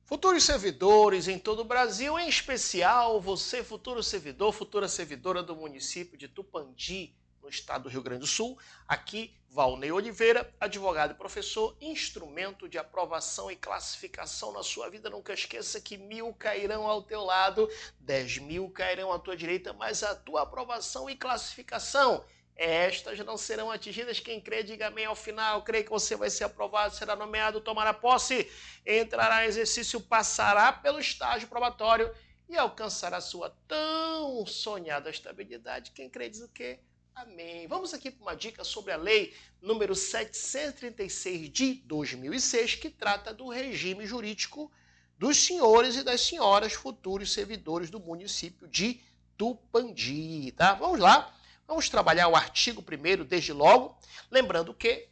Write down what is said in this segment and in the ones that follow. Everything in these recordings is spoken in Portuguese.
Futuros servidores em todo o Brasil, em especial você, futuro servidor, futura servidora do município de Tupandi, no estado do Rio Grande do Sul. Aqui, Valnei Oliveira, advogado e professor, instrumento de aprovação e classificação na sua vida. Nunca esqueça que 1000 cairão ao teu lado, 10.000 cairão à tua direita, mas a tua aprovação e classificação, estas não serão atingidas. Quem crê, diga amém ao final. Crê que você vai ser aprovado, será nomeado, tomará posse, entrará em exercício, passará pelo estágio probatório e alcançará sua tão sonhada estabilidade. Quem crê diz o quê? Amém. Vamos aqui para uma dica sobre a lei número 736 de 2006, que trata do regime jurídico dos senhores e das senhoras futuros servidores do município de Tupandi, tá? Vamos lá. Vamos trabalhar o artigo 1º desde logo, lembrando que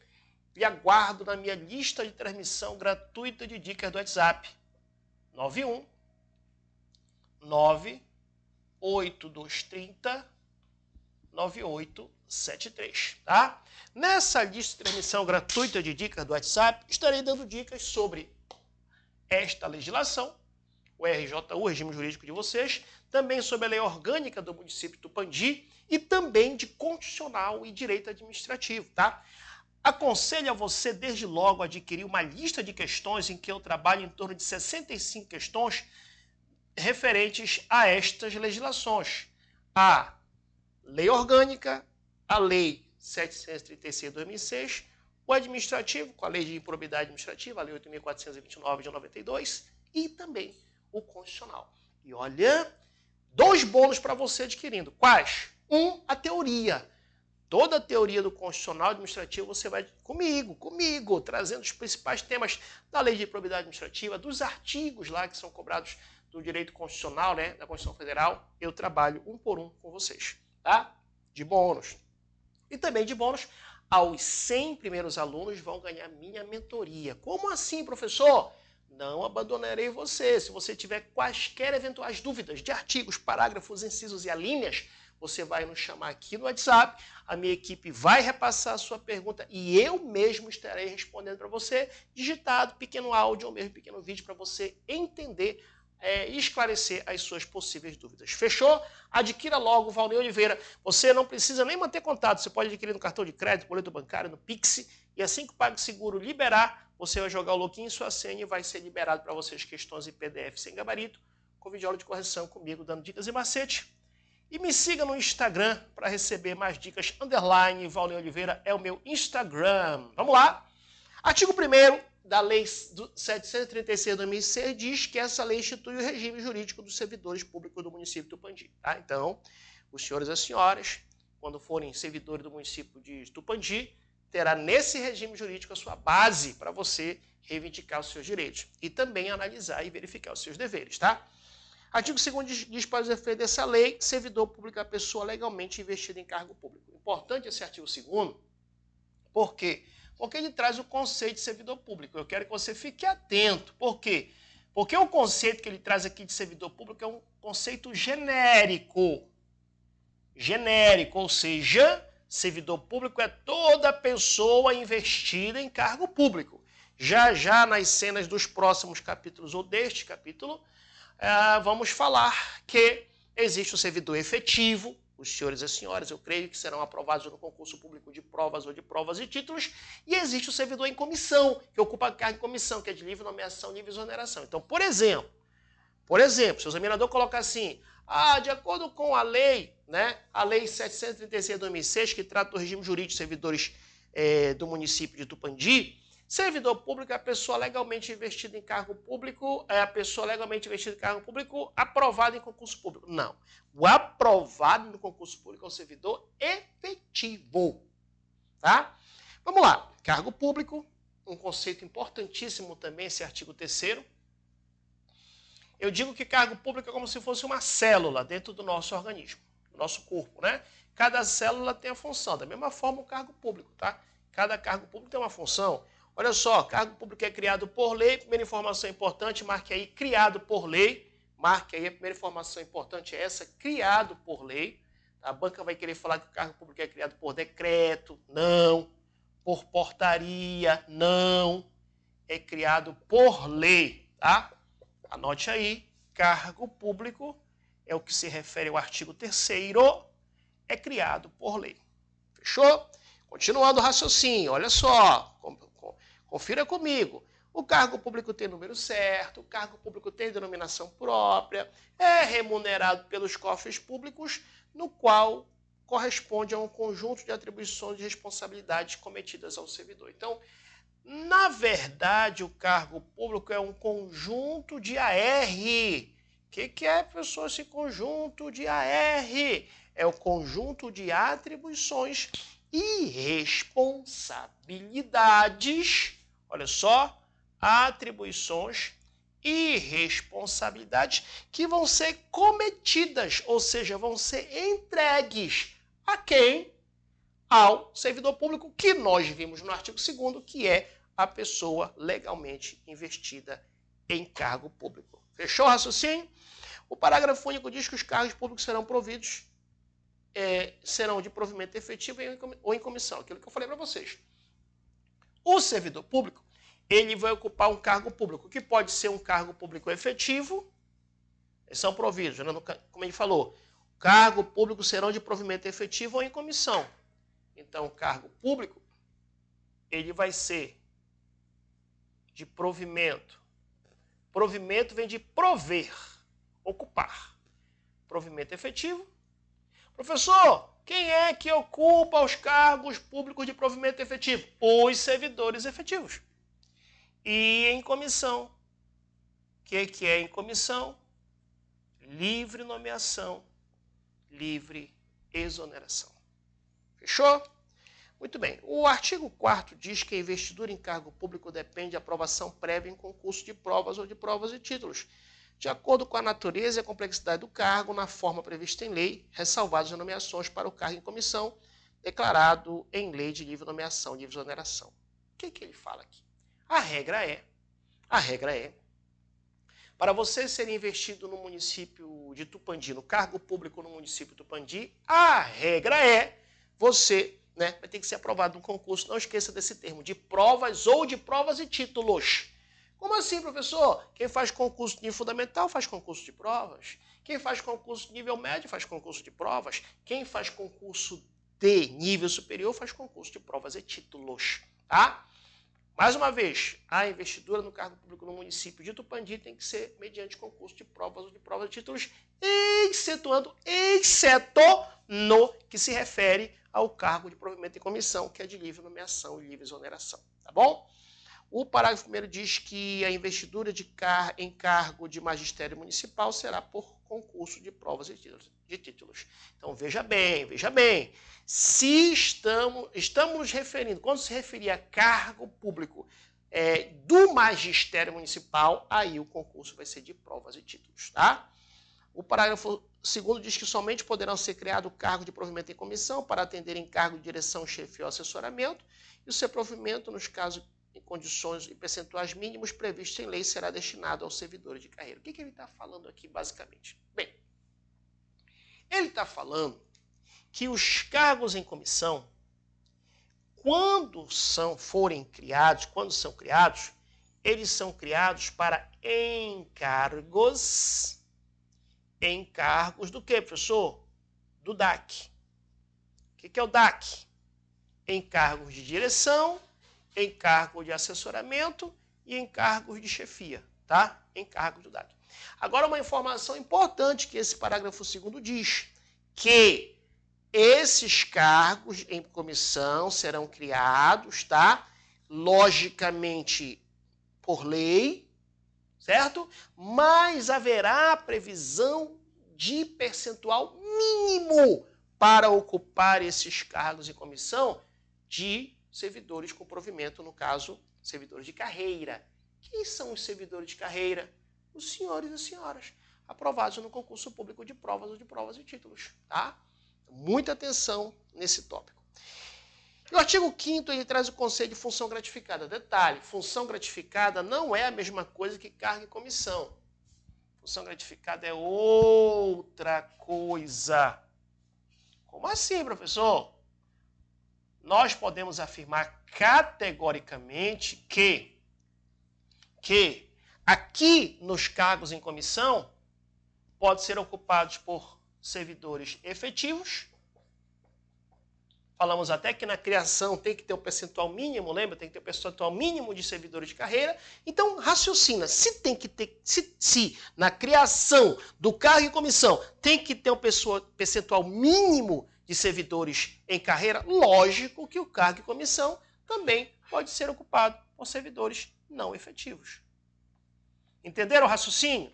lhe aguardo na minha lista de transmissão gratuita de dicas do WhatsApp, 91 98230 9873, tá? Nessa lista de transmissão gratuita de dicas do WhatsApp, estarei dando dicas sobre esta legislação, o RJU, regime jurídico de vocês, também sobre a lei orgânica do município de Tupandi e também de constitucional e direito administrativo, tá? Aconselho a você, desde logo, adquirir uma lista de questões em que eu trabalho em torno de 65 questões referentes a estas legislações. A lei orgânica, a lei 736 de 2006, o administrativo, com a lei de improbidade administrativa, a lei 8.429 de 92, e também o constitucional. E olha, 2 bônus para você adquirindo. Quais? A teoria. Toda a teoria do constitucional administrativo você vai comigo, trazendo os principais temas da lei de improbidade administrativa, dos artigos lá que são cobrados do direito constitucional, né, da Constituição Federal. Eu trabalho um por um com vocês, tá? De bônus. E também de bônus, aos 100 primeiros alunos vão ganhar minha mentoria. Como assim, professor? Não abandonarei você. Se você tiver quaisquer eventuais dúvidas de artigos, parágrafos, incisos e alíneas, você vai nos chamar aqui no WhatsApp, a minha equipe vai repassar a sua pergunta e eu mesmo estarei respondendo para você, digitado, pequeno áudio ou mesmo pequeno vídeo para você entender e esclarecer as suas possíveis dúvidas. Fechou? Adquira logo, Valnei Oliveira. Você não precisa nem manter contato, você pode adquirir no cartão de crédito, boleto bancário, no Pix, e assim que o PagSeguro liberar, você vai jogar o login em sua senha e vai ser liberado para vocês questões em PDF sem gabarito, com videoaula de correção comigo, dando dicas e macete. E me siga no Instagram para receber mais dicas. Valnei Oliveira é o meu Instagram. Vamos lá. Artigo 1º da Lei 736 de 2006 diz que essa lei institui o regime jurídico dos servidores públicos do município de Tupandi. Tá? Então, os senhores e as senhoras, quando forem servidores do município de Tupandi, terá nesse regime jurídico a sua base para você reivindicar os seus direitos e também analisar e verificar os seus deveres, tá? Artigo 2º diz para os efeitos dessa lei, servidor público é a pessoa legalmente investida em cargo público. Importante esse artigo 2º, por quê? Porque ele traz o conceito de servidor público. Eu quero que você fique atento. Por quê? Porque o conceito que ele traz aqui de servidor público é um conceito genérico. Genérico, ou seja, servidor público é toda pessoa investida em cargo público. Já nas cenas dos próximos capítulos ou deste capítulo, vamos falar que existe o servidor efetivo. Os senhores e as senhoras, eu creio que serão aprovados no concurso público de provas ou de provas e títulos. E existe o servidor em comissão, que ocupa cargo em comissão, que é de livre nomeação, livre exoneração. Então, por exemplo, se o examinador colocar assim, de acordo com a lei, né, a lei 736 de 2006, que trata do regime jurídico de servidores do município de Tupandi, servidor público é a pessoa legalmente investida em cargo público, aprovado em concurso público. Não. O aprovado no concurso público é o servidor efetivo. Tá? Vamos lá. Cargo público, um conceito importantíssimo também, esse artigo 3º. Eu digo que cargo público é como se fosse uma célula dentro do nosso organismo, do nosso corpo, né? Cada célula tem a função. Da mesma forma, o cargo público, tá? Cada cargo público tem uma função. Olha só, cargo público é criado por lei. Primeira informação importante, marque aí, criado por lei. Marque aí, a primeira informação importante é essa, criado por lei. A banca vai querer falar que o cargo público é criado por decreto. Não. Por portaria. Não. É criado por lei, tá? Anote aí, cargo público é o que se refere ao artigo 3º, é criado por lei. Fechou? Continuando o raciocínio, olha só, confira comigo. O cargo público tem número certo, o cargo público tem denominação própria, é remunerado pelos cofres públicos, no qual corresponde a um conjunto de atribuições e responsabilidades cometidas ao servidor. Então, na verdade, o cargo público é um conjunto de AR. O que é, professor, esse conjunto de AR? É o conjunto de atribuições e responsabilidades. Olha só, atribuições e responsabilidades que vão ser cometidas, ou seja, vão ser entregues a quem? Ao servidor público, que nós vimos no artigo 2º, que é a pessoa legalmente investida em cargo público. Fechou o raciocínio? O parágrafo único diz que os cargos públicos serão providos, serão de provimento efetivo ou em comissão. Aquilo que eu falei para vocês. O servidor público, ele vai ocupar um cargo público, que pode ser um cargo público efetivo, eles são providos, né? Como ele falou, cargo público serão de provimento efetivo ou em comissão. Então, o cargo público, ele vai ser de provimento. Provimento vem de prover, ocupar. Provimento efetivo. Professor, quem é que ocupa os cargos públicos de provimento efetivo? Os servidores efetivos. E em comissão. O que é em comissão? Livre nomeação, livre exoneração. Fechou? Muito bem. O artigo 4º diz que a investidura em cargo público depende de aprovação prévia em concurso de provas ou de provas e títulos, de acordo com a natureza e a complexidade do cargo, na forma prevista em lei, ressalvadas as nomeações para o cargo em comissão, declarado em lei de livre nomeação, livre exoneração. O que ele fala aqui? A regra é, para você ser investido no município de Tupandi, no cargo público no município de Tupandi, a regra é você, vai ter que ser aprovado no concurso, não esqueça desse termo, de provas ou de provas e títulos. Como assim, professor? Quem faz concurso de nível fundamental faz concurso de provas. Quem faz concurso de nível médio faz concurso de provas. Quem faz concurso de nível superior faz concurso de provas e títulos, tá? Mais uma vez, a investidura no cargo público no município de Tupandi tem que ser mediante concurso de provas ou de provas e títulos, exceto no que se refere ao cargo de provimento em comissão, que é de livre nomeação e livre exoneração, tá bom? O parágrafo 1º diz que a investidura em cargo de magistério municipal será por concurso de provas e títulos. Então, veja bem, se estamos nos referindo, quando se referir a cargo público do magistério municipal, aí o concurso vai ser de provas e títulos, tá? O parágrafo 2º diz que somente poderão ser criados cargo de provimento em comissão para atender em cargo de direção, chefia ou assessoramento, e o seu provimento, nos casos em condições e percentuais mínimos previstos em lei, será destinado aos servidores de carreira. O que ele está falando aqui, basicamente? Bem, ele está falando que os cargos em comissão, quando são criados, eles são criados para encargos do quê, professor? Do DAC. O que é o DAC? Encargos de direção, encargo de assessoramento e encargos de chefia, tá? Encargos do DAC. Agora, uma informação importante que esse parágrafo 2º diz, que esses cargos em comissão serão criados, tá? Logicamente, por lei, certo? Mas haverá previsão de percentual mínimo para ocupar esses cargos em comissão de servidores com provimento, no caso, servidores de carreira. Quem são os servidores de carreira? Os senhores e senhoras, aprovados no concurso público de provas ou de provas e títulos, tá? Muita atenção nesse tópico. E o artigo 5º, ele traz o conceito de função gratificada. Detalhe, função gratificada não é a mesma coisa que cargo e comissão. Função gratificada é outra coisa. Como assim, professor? Nós podemos afirmar categoricamente que Aqui, nos cargos em comissão, pode ser ocupados por servidores efetivos. Falamos até que na criação tem que ter o percentual mínimo, lembra? Tem que ter o percentual mínimo de servidores de carreira. Então, raciocina, se na criação do cargo em comissão tem que ter um percentual mínimo de servidores em carreira, lógico que o cargo em comissão também pode ser ocupado por servidores não efetivos. Entenderam o raciocínio?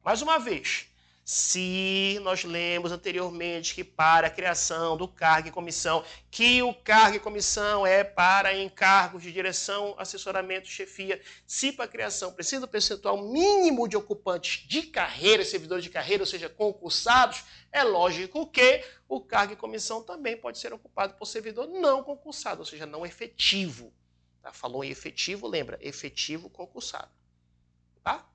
Mais uma vez, se nós lemos anteriormente que para a criação do cargo em comissão, que o cargo em comissão é para encargos de direção, assessoramento, chefia, se para a criação precisa do percentual mínimo de ocupantes de carreira, servidores de carreira, ou seja, concursados, é lógico que o cargo em comissão também pode ser ocupado por servidor não concursado, ou seja, não efetivo. Tá? Falou em efetivo, lembra, efetivo concursado. Tá?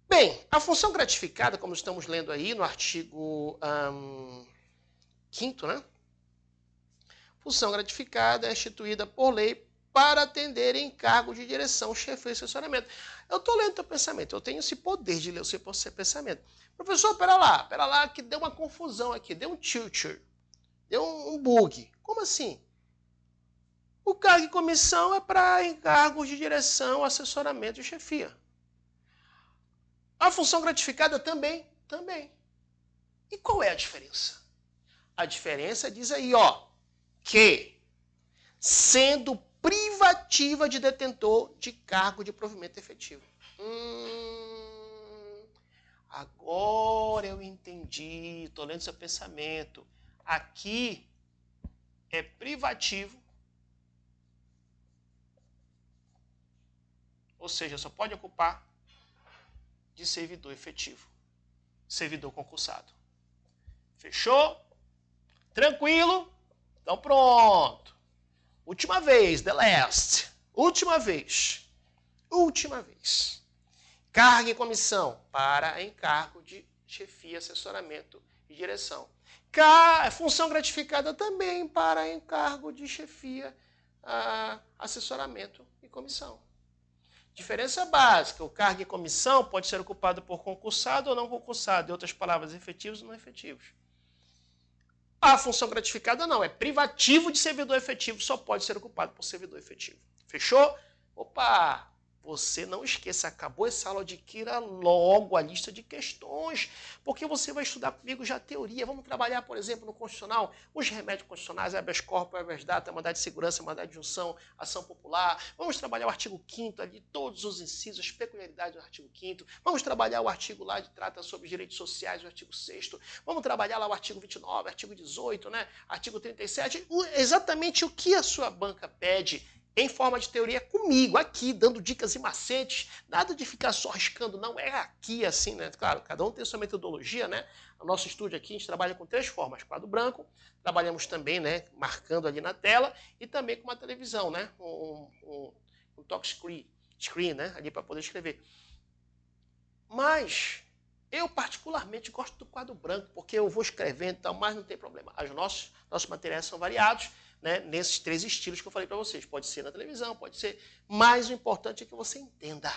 Bem, a função gratificada, como estamos lendo aí no artigo 5º, né? Função gratificada é instituída por lei para atender encargo de direção, chefia e assessoramento. Eu estou lendo o teu pensamento, eu tenho esse poder de ler o seu pensamento. Professor, pera lá, que deu uma confusão aqui, deu um tilt, deu um bug. Como assim? O cargo em comissão é para encargos de direção, assessoramento e chefia. A função gratificada também. E qual é a diferença? A diferença diz aí, ó, que sendo privativa de detentor de cargo de provimento efetivo. Agora eu entendi, estou lendo seu pensamento. Aqui é privativo, ou seja, só pode ocupar de servidor efetivo, servidor concursado. Fechou? Tranquilo? Então pronto. Última vez, the last. Última vez. Cargo em comissão para encargo de chefia, assessoramento e direção. Função gratificada também para encargo de chefia, assessoramento e comissão. Diferença básica, o cargo em comissão pode ser ocupado por concursado ou não concursado, em outras palavras, efetivos ou não efetivos. A função gratificada não, é privativo de servidor efetivo, só pode ser ocupado por servidor efetivo. Fechou? Opa! Você não esqueça, acabou essa aula, adquira logo a lista de questões, porque você vai estudar comigo já a teoria. Vamos trabalhar, por exemplo, no constitucional, os remédios constitucionais, habeas corpus, habeas data, mandado de segurança, mandado de junção, ação popular. Vamos trabalhar o artigo 5º ali, todos os incisos, as peculiaridades do artigo 5º. Vamos trabalhar o artigo lá que trata sobre direitos sociais, o artigo 6º. Vamos trabalhar lá o artigo 29, artigo 18, né? Artigo 37. Exatamente o que a sua banca pede em forma de teoria comigo, aqui, dando dicas e macetes, nada de ficar só riscando, não, é aqui assim, né? Claro, cada um tem sua metodologia, né? O nosso estúdio aqui, a gente trabalha com 3 formas, quadro branco, trabalhamos também, né, marcando ali na tela, e também com uma televisão, né? Um talk screen, né, ali para poder escrever. Mas eu particularmente gosto do quadro branco, porque eu vou escrevendo e tal, mas não tem problema. Nossos materiais são variados, né, nesses 3 estilos que eu falei para vocês. Pode ser na televisão, pode ser, mas o importante é que você entenda.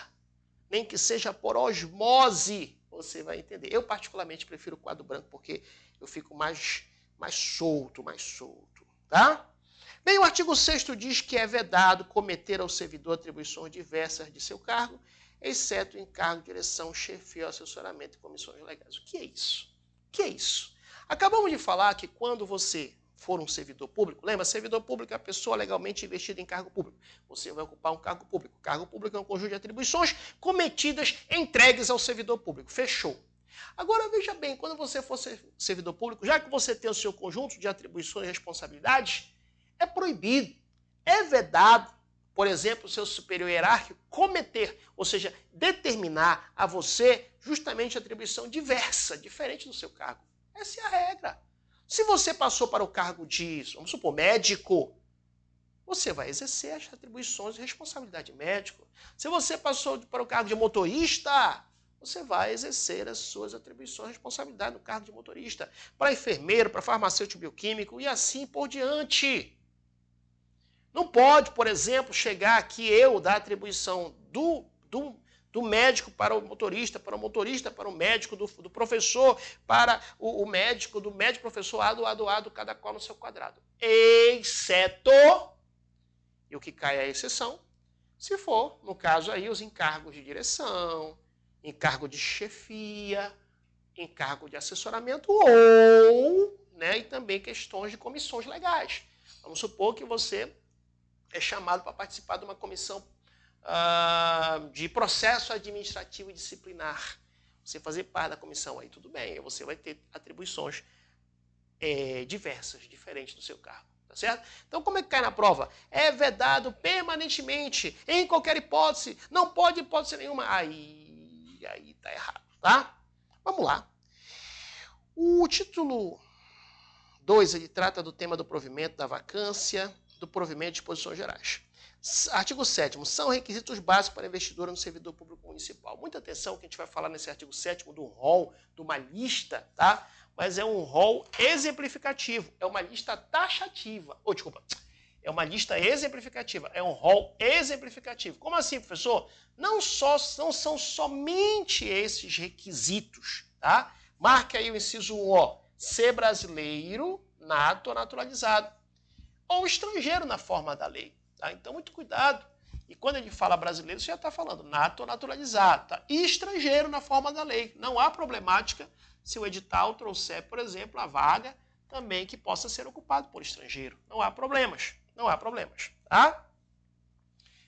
Nem que seja por osmose, você vai entender. Eu particularmente prefiro o quadro branco, porque eu fico mais solto, tá? Bem, o artigo 6º diz que é vedado cometer ao servidor atribuições diversas de seu cargo, exceto encargo, direção, chefia, assessoramento e comissões legais. O que é isso? Acabamos de falar que quando você for um servidor público, lembra, servidor público é a pessoa legalmente investida em cargo público. Você vai ocupar um cargo público. Cargo público é um conjunto de atribuições cometidas, entregues ao servidor público. Fechou. Agora, veja bem, quando você for servidor público, já que você tem o seu conjunto de atribuições e responsabilidades, é proibido, é vedado, por exemplo, o seu superior hierárquico cometer, ou seja, determinar a você justamente atribuição diversa, diferente do seu cargo. Essa é a regra. Se você passou para o cargo de, vamos supor, médico, você vai exercer as atribuições e responsabilidade de médico. Se você passou para o cargo de motorista, você vai exercer as suas atribuições e responsabilidade no cargo de motorista. Para enfermeiro, para farmacêutico bioquímico e assim por diante. Não pode, por exemplo, chegar aqui eu dar atribuição do do médico para o motorista para o médico, do professor para o médico, do médico professor, A, cada qual no seu quadrado. Exceto, e o que cai é a exceção, se for, no caso aí, os encargos de direção, encargo de chefia, encargo de assessoramento ou, né, e também questões de comissões legais. Vamos supor que você é chamado para participar de uma comissão de processo administrativo e disciplinar. Você fazer parte da comissão aí, tudo bem, você vai ter atribuições diversas, diferentes do seu cargo. Tá certo? Então, como é que cai na prova? É vedado permanentemente, em qualquer hipótese, não pode hipótese nenhuma. Aí tá errado, tá? Vamos lá. O título 2, ele trata do tema do provimento da vacância, do provimento de disposições gerais. Artigo 7º, são requisitos básicos para investidura no servidor público municipal. Muita atenção que a gente vai falar nesse artigo 7º do rol, de uma lista, tá? Mas é um rol exemplificativo, é uma lista taxativa. É uma lista exemplificativa, é um rol exemplificativo. Como assim, professor? Não são somente esses requisitos, tá? Marque aí o inciso 1, ó, ser brasileiro, nato ou naturalizado, ou estrangeiro na forma da lei. Tá? Então, muito cuidado. E quando ele fala brasileiro, você já está falando nato ou naturalizado. Tá? E estrangeiro na forma da lei. Não há problemática se o edital trouxer, por exemplo, a vaga também que possa ser ocupado por estrangeiro. Não há problemas. Não há problemas. Tá?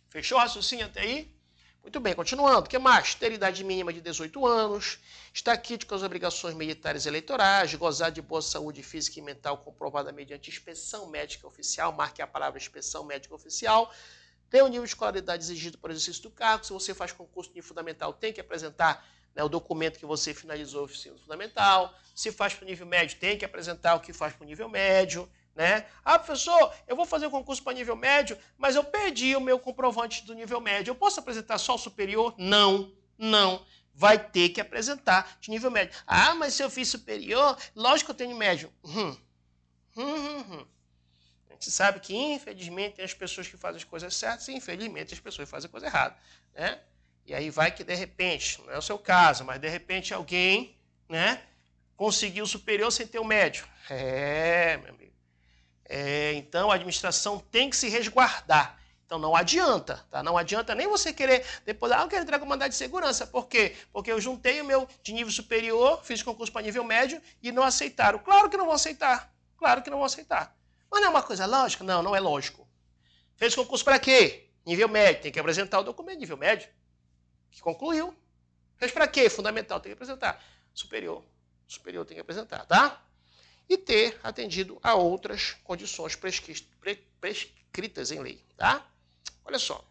Fechou o raciocínio até aí? Muito bem, continuando. O que mais? Ter idade mínima de 18 anos, estar quite com as obrigações militares e eleitorais, gozar de boa saúde física e mental comprovada mediante inspeção médica oficial, marque a palavra inspeção médica oficial, ter o nível de escolaridade exigido para o exercício do cargo, se você faz concurso de nível fundamental, tem que apresentar, né, o documento que você finalizou o ensino fundamental, se faz para o nível médio, tem que apresentar o que faz para o nível médio, né? Ah, professor, eu vou fazer o concurso para nível médio, mas eu perdi o meu comprovante do nível médio. Eu posso apresentar só o superior? Não, não. Vai ter que apresentar de nível médio. Ah, mas se eu fiz superior, lógico que eu tenho médio. A gente sabe que, infelizmente, tem as pessoas que fazem as coisas certas e, infelizmente, as pessoas que fazem a coisa errada, né? E aí vai que, de repente, não é o seu caso, mas, de repente, alguém, né, conseguiu o superior sem ter o médio. Meu amigo. Então, a administração tem que se resguardar. Então, não adianta, tá? Não adianta nem você querer, depois, eu quero entrar com mandado de segurança. Por quê? Porque eu juntei o meu de nível superior, fiz concurso para nível médio e não aceitaram. Claro que não vão aceitar. Claro que não vão aceitar. Mas não é uma coisa lógica? Não, não é lógico. Fez concurso para quê? Nível médio. Tem que apresentar o documento nível médio, que concluiu. Fez para quê? Fundamental, tem que apresentar. Superior. Superior tem que apresentar, tá? E ter atendido a outras condições prescritas em lei, tá? Olha só.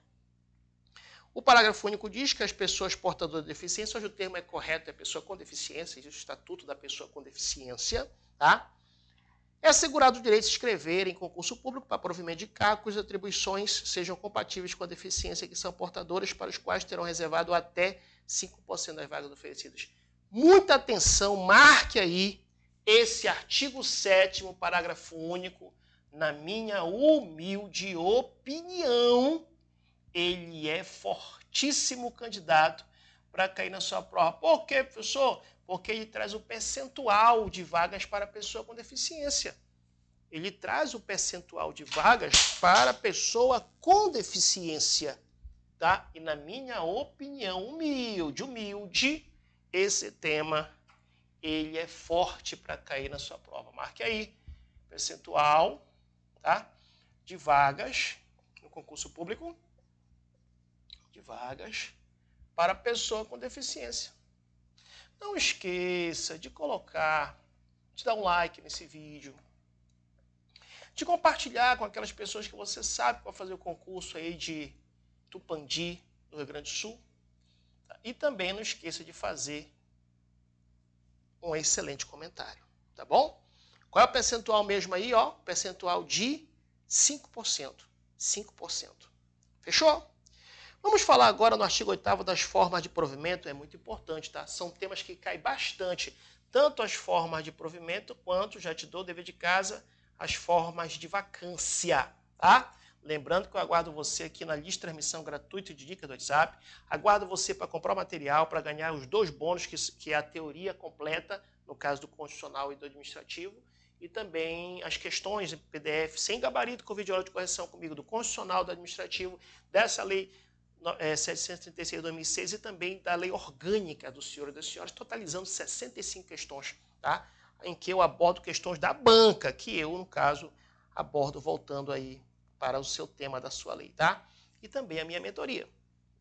O parágrafo único diz que as pessoas portadoras de deficiência, hoje o termo é correto, é pessoa com deficiência, existe o Estatuto da Pessoa com Deficiência, tá? É assegurado o direito de se inscrever em concurso público para provimento de cargo cujas atribuições sejam compatíveis com a deficiência que são portadoras, para os quais terão reservado até 5% das vagas oferecidas. Muita atenção, marque aí esse artigo 7º, parágrafo único, na minha humilde opinião, ele é fortíssimo candidato para cair na sua prova. Por quê, professor? Porque ele traz o percentual de vagas para a pessoa com deficiência. Ele traz o percentual de vagas para a pessoa com deficiência, tá? E na minha opinião, humilde, esse tema, ele é forte para cair na sua prova. Marque aí, percentual, tá? De vagas no concurso público, de vagas para a pessoa com deficiência. Não esqueça de colocar, de dar um like nesse vídeo, de compartilhar com aquelas pessoas que você sabe que vão fazer o concurso aí de Tupandi, do Rio Grande do Sul. Tá? E também não esqueça de fazer um excelente comentário, tá bom? Qual é o percentual mesmo aí, ó? Percentual de 5%. 5%. Fechou? Vamos falar agora no artigo 8º das formas de provimento, é muito importante, tá? São temas que caem bastante, tanto as formas de provimento, quanto, já te dou o dever de casa, as formas de vacância, tá? Lembrando que eu aguardo você aqui na lista de transmissão gratuita de dicas do WhatsApp. Aguardo você para comprar o material, para ganhar os 2 bônus, que é a teoria completa, no caso do constitucional e do administrativo, e também as questões em PDF sem gabarito com vídeo de correção comigo do constitucional, do administrativo, dessa lei 736 de 2006 e também da lei orgânica do senhor e das senhoras, totalizando 65 questões, tá? Em que eu abordo questões da banca, que eu, no caso, abordo voltando aí para o seu tema da sua lei, tá? E também a minha mentoria.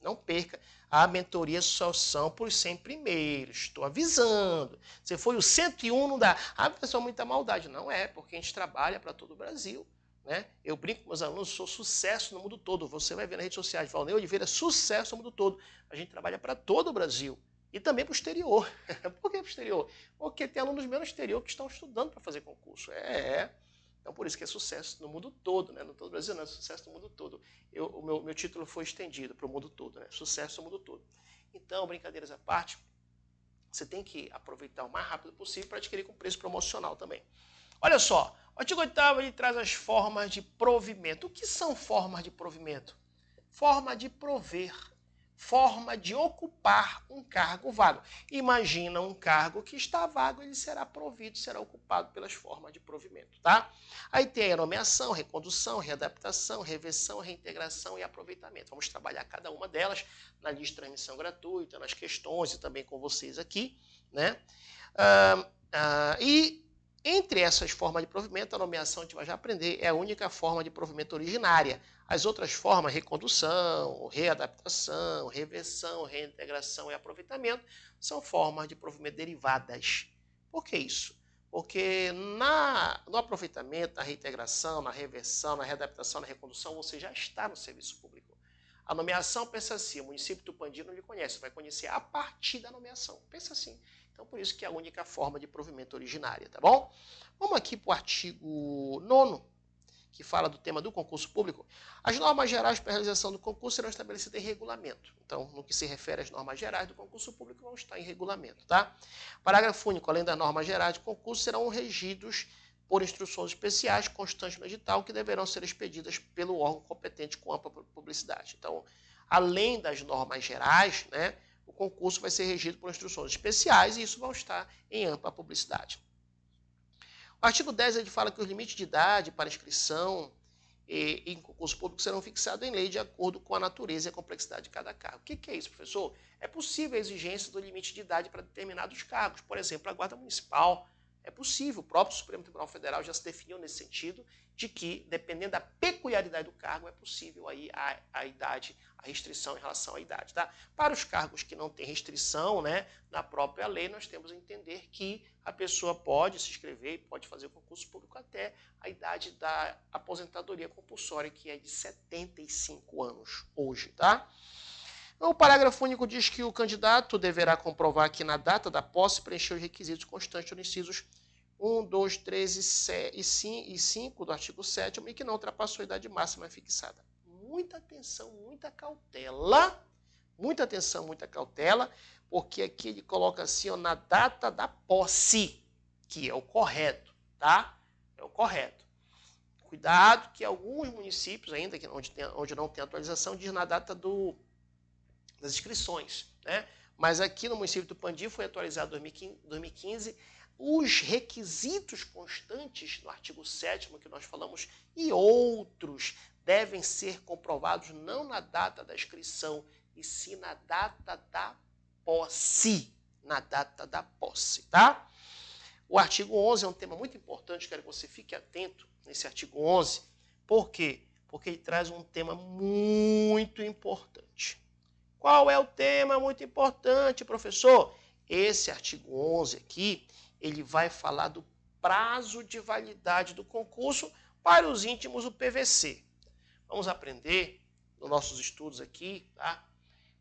Não perca, a mentoria só são por 100 primeiros, estou avisando. Você foi o 101, não dá. Ah, pessoal, muita maldade. Não é, porque a gente trabalha para todo o Brasil. Né? Eu brinco com meus alunos, sou sucesso no mundo todo. Você vai ver nas redes sociais, Valnei Oliveira, sucesso no mundo todo. A gente trabalha para todo o Brasil e também para o exterior. Por que para o exterior? Porque tem alunos meus no exterior que estão estudando para fazer concurso. Então, por isso que é sucesso no mundo todo, né? No todo o Brasil, não, é sucesso no mundo todo. O meu título foi estendido para o mundo todo, né? Sucesso no mundo todo. Então, brincadeiras à parte, você tem que aproveitar o mais rápido possível para adquirir com preço promocional também. Olha só, o artigo 8º ele traz as formas de provimento. O que são formas de provimento? Forma de prover, forma de ocupar um cargo vago. Imagina um cargo que está vago, ele será provido, será ocupado pelas formas de provimento, tá? Aí tem a nomeação, recondução, readaptação, reversão, reintegração e aproveitamento. Vamos trabalhar cada uma delas na lista de transmissão gratuita, nas questões e também com vocês aqui, né? Entre essas formas de provimento, a nomeação, a gente vai já aprender, é a única forma de provimento originária. As outras formas, recondução, readaptação, reversão, reintegração e aproveitamento, são formas de provimento derivadas. Por que isso? Porque no aproveitamento, na reintegração, na reversão, na readaptação, na recondução, você já está no serviço público. A nomeação, pensa assim, o município de Tupandi não lhe conhece, vai conhecer a partir da nomeação. Pensa assim. Então, por isso que é a única forma de provimento originária, tá bom? Vamos aqui para o artigo 9º, que fala do tema do concurso público. As normas gerais para a realização do concurso serão estabelecidas em regulamento. Então, no que se refere às normas gerais do concurso público, vão estar em regulamento, tá? Parágrafo único, além das normas gerais de concurso, serão regidos por instruções especiais constantes no edital que deverão ser expedidas pelo órgão competente com ampla publicidade. Então, além das normas gerais, né, o concurso vai ser regido por instruções especiais e isso vai estar em ampla publicidade. O artigo 10 ele fala que os limites de idade para inscrição em concurso público serão fixados em lei de acordo com a natureza e a complexidade de cada cargo. O que é isso, professor? É possível a exigência do limite de idade para determinados cargos. Por exemplo, a Guarda Municipal. É possível, o próprio Supremo Tribunal Federal já se definiu nesse sentido, de que, dependendo da peculiaridade do cargo, é possível aí a idade, a restrição em relação à idade. Tá? Para os cargos que não têm restrição, né, na própria lei, nós temos a entender que a pessoa pode se inscrever e pode fazer o concurso público até a idade da aposentadoria compulsória, que é de 75 anos hoje. Tá? O parágrafo único diz que o candidato deverá comprovar que na data da posse preencheu os requisitos constantes nos incisos 1, 2, 3 e 5 do artigo 7º e que não ultrapassou a idade máxima fixada. Muita atenção, muita cautela, porque aqui ele coloca assim, ó, na data da posse, que é o correto, tá? É o correto. Cuidado que alguns municípios, ainda que onde não tem atualização, diz na data das inscrições, né? Mas aqui no município do Tupandi foi atualizado em 2015, os requisitos constantes no artigo 7º que nós falamos e outros devem ser comprovados não na data da inscrição, e sim na data da posse, tá? O artigo 11 é um tema muito importante, quero que você fique atento nesse artigo 11. Por quê? Porque ele traz um tema muito importante. Qual é o tema muito importante, professor? Esse artigo 11 aqui, ele vai falar do prazo de validade do concurso para os íntimos do PVC. Vamos aprender nos nossos estudos aqui, tá?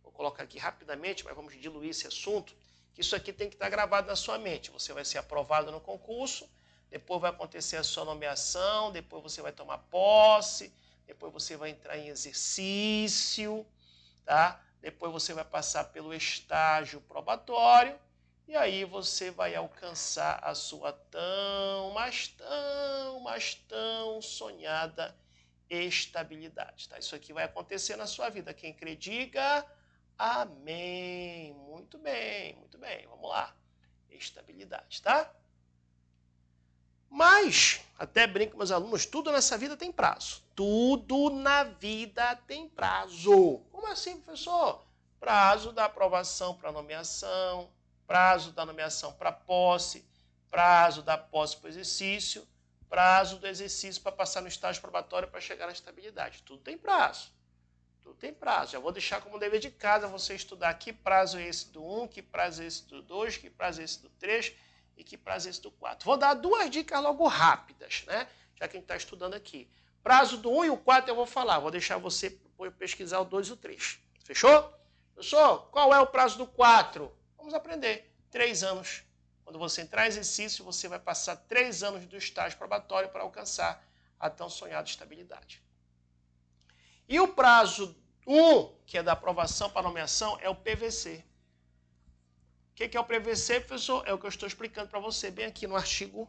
Vou colocar aqui rapidamente, mas vamos diluir esse assunto, que isso aqui tem que estar gravado na sua mente. Você vai ser aprovado no concurso, depois vai acontecer a sua nomeação, depois você vai tomar posse, depois você vai entrar em exercício, tá? Depois você vai passar pelo estágio probatório e aí você vai alcançar a sua tão sonhada estabilidade. Tá? Isso aqui vai acontecer na sua vida. Quem crê, diga amém. Muito bem, muito bem. Vamos lá. Estabilidade, tá? Mas, até brinco com meus alunos, tudo nessa vida tem prazo. Tudo na vida tem prazo. Como assim, professor? Prazo da aprovação para nomeação, prazo da nomeação para posse, prazo da posse para o exercício, prazo do exercício para passar no estágio probatório para chegar na estabilidade. Tudo tem prazo. Tudo tem prazo. Já vou deixar como dever de casa você estudar que prazo é esse do 1, que prazo é esse do 2, que prazo é esse do 3 e que prazo é esse do 4. Vou dar duas dicas logo rápidas, né? Já que a gente está estudando aqui. Prazo do 1 e o 4 eu vou falar. Vou deixar você pesquisar o 2 e o 3. Fechou? Professor, qual é o prazo do 4? Vamos aprender. 3 anos. Quando você entrar em exercício, você vai passar 3 anos do estágio probatório para alcançar a tão sonhada estabilidade. E o prazo 1, que é da aprovação para nomeação, é o PVC. O que é o PVC, professor? É o que eu estou explicando para você bem aqui no artigo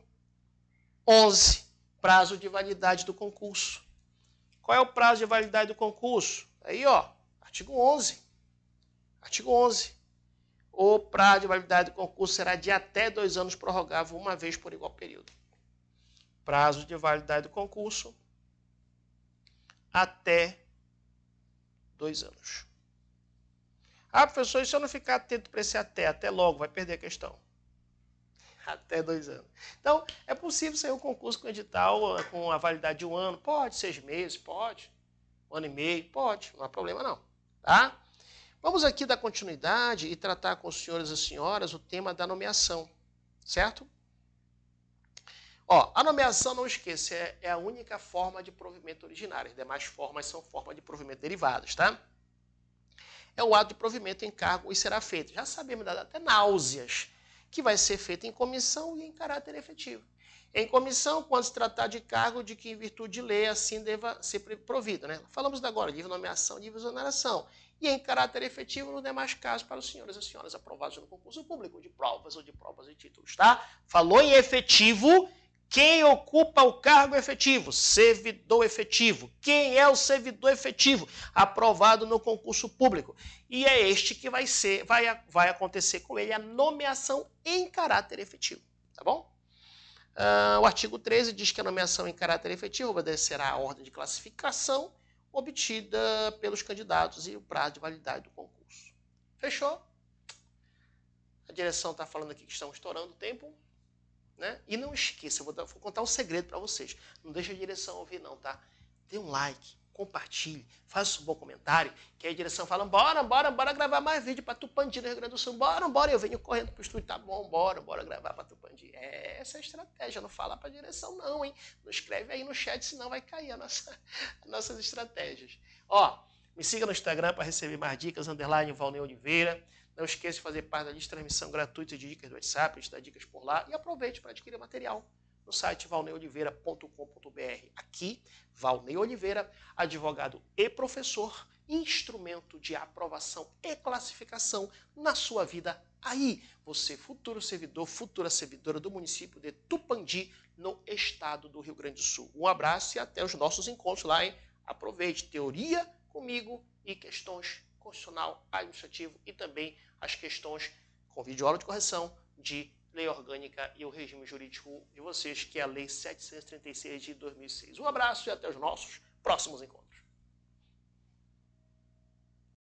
11, prazo de validade do concurso. Qual é o prazo de validade do concurso? Aí, ó, artigo 11. Artigo 11. O prazo de validade do concurso será de até 2 anos, prorrogável uma vez por igual período. Prazo de validade do concurso até 2 anos. Ah, professor, e se eu não ficar atento para esse até logo, vai perder a questão. Até 2 anos. Então, é possível sair um concurso com edital com a validade de 1 ano? Pode, 6 meses, pode. 1 ano e meio, pode, não há problema não. Tá? Vamos aqui dar continuidade e tratar com os senhores e senhoras o tema da nomeação, certo? Ó, a nomeação, não esqueça, é a única forma de provimento originária. As demais formas são formas de provimento derivadas, tá? É o ato de provimento em cargo e será feito. Já sabemos, dá até náuseas, que vai ser feito em comissão e em caráter efetivo. Em comissão, quando se tratar de cargo de que, em virtude de lei, assim deva ser provido, né? Falamos agora, livre nomeação, livre exoneração. E em caráter efetivo, nos demais casos, para os senhores e senhoras aprovados no concurso público, de provas ou de provas e títulos, tá? Falou em efetivo, quem ocupa o cargo efetivo? Servidor efetivo. Quem é o servidor efetivo? Aprovado no concurso público. E é este que vai acontecer com ele a nomeação em caráter efetivo, tá bom? O artigo 13 diz que a nomeação em caráter efetivo obedecerá à ordem de classificação obtida pelos candidatos e o prazo de validade do concurso. Fechou? A direção está falando aqui que estamos estourando o tempo. Né? E não esqueça, eu vou contar um segredo para vocês. Não deixa a direção ouvir não, tá? Dê um like, compartilhe, faça um bom comentário, que aí a direção fala, bora gravar mais vídeo para Tupandi no Rio Grande do Sul, bora, eu venho correndo pro estúdio, tá bom, bora gravar para Tupandi. Essa é a estratégia, não fala para a direção não, hein? Não escreve aí no chat, senão vai cair as nossas estratégias. Ó, me siga no Instagram para receber mais dicas, _Valnei Oliveira. Não esqueça de fazer parte da lista de transmissão gratuita de dicas do WhatsApp, a gente dá dicas por lá. E aproveite para adquirir material no site valneioliveira.com.br. Aqui, Valnei Oliveira, advogado e professor, instrumento de aprovação e classificação na sua vida. Aí, você, futuro servidor, futura servidora do município de Tupandi, no estado do Rio Grande do Sul. Um abraço e até os nossos encontros lá, hein? Aproveite teoria comigo e questões constitucional, administrativo e também as questões com videoaula de correção de lei orgânica e o regime jurídico de vocês, que é a Lei 736 de 2006. Um abraço e até os nossos próximos encontros.